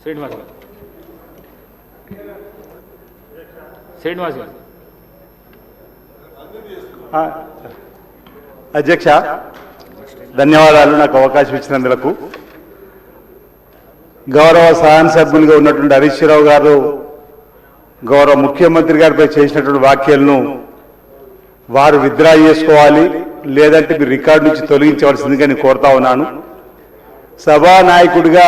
శ్రీనివాస్ గారు. శ్రీనివాస్ గారు. అధ్యక్ష, ధన్యవాదాలు నాకు అవకాశం ఇచ్చినందుకు. గౌరవ శాసనసభ్యులుగా ఉన్నటువంటి హరీష్ రావు గారు గౌరవ ముఖ్యమంత్రి గారిపై చేసినటువంటి వ్యాఖ్యలను వారు విత్డ్రా చేసుకోవాలి, లేదంటే మీరు రికార్డు నుంచి తొలగించవలసిందిగా నేను కోరుతా ఉన్నాను. సభానాయకుడిగా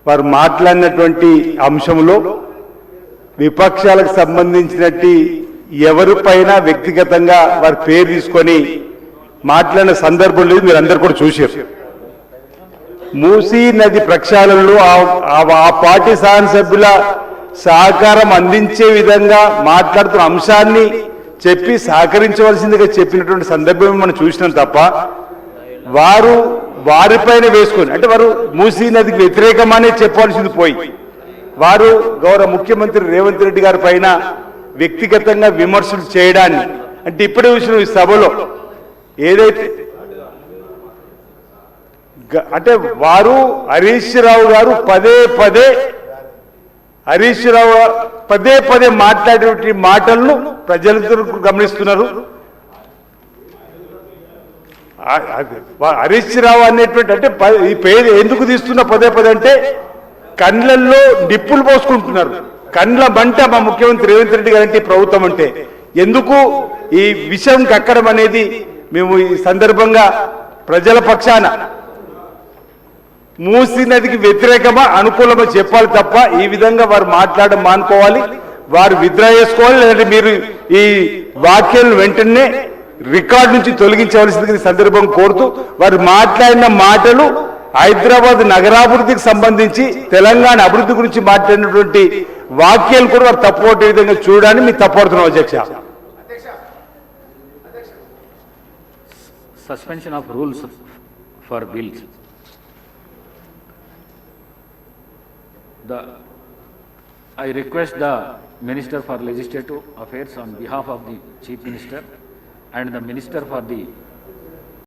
వారు మాట్లాడినటువంటి అంశంలో విపక్షాలకు సంబంధించినట్టు ఎవరిపైన వ్యక్తిగతంగా వారి పేరు తీసుకొని మాట్లాడిన సందర్భం లేదు, మీరు అందరు కూడా చూశారు. మూసీ నది ప్రక్షాళనలో ఆ పార్టీ శాసనసభ్యుల సహకారం అందించే విధంగా మాట్లాడుతున్న అంశాన్ని చెప్పి సహకరించవలసిందిగా చెప్పినటువంటి సందర్భం మనం చూసినాం తప్ప వారు వారిపైన వేసుకొని, అంటే వారు మూసీ నదికి వ్యతిరేకమనే చెప్పవలసింది పోయి వారు గౌరవ ముఖ్యమంత్రి రేవంత్ రెడ్డి గారి పైన వ్యక్తిగతంగా విమర్శలు చేయడాన్ని, అంటే ఇప్పుడే చూసిన ఈ సభలో ఏదైతే అంటే వారు హరీష్ రావు గారు పదే పదే మాట్లాడే మాటలను ప్రజలందరూ గమనిస్తున్నారు. హరీష్ రావు అనేటువంటి అంటే ఈ పేరు ఎందుకు తీస్తున్న పదే అంటే కండ్లల్లో నిప్పులు పోసుకుంటున్నారు. కండ్ల మంట మా ముఖ్యమంత్రి రేవంత్ రెడ్డి గారు అంటే ప్రభుత్వం అంటే ఎందుకు ఈ విషయం కక్కడం అనేది మేము ఈ సందర్భంగా ప్రజల పక్షాన మూసీ నదికి వ్యతిరేకమా అనుకూలమా చెప్పాలి తప్ప ఈ విధంగా వారు మాట్లాడడం మానుకోవాలి, వారు విత్డ్రా చేసుకోవాలి, లేదంటే మీరు ఈ వాక్యాలను వెంటనే రికార్డు నుంచి తొలగించవలసింది సందర్భం కోరుతూ వారు మాట్లాడిన మాటలు హైదరాబాద్ నగరాభివృద్ధికి సంబంధించి తెలంగాణ అభివృద్ధి గురించి మాట్లాడినటువంటి వాక్యాలు కూడా వారు తప్పుపట్టే విధంగా చూడడానికి మీకు తప్పడుతున్నాం అధ్యక్ష. Suspension of rules for bills. I request the Minister for Legislative Affairs on behalf of the Chief Minister and the Minister for the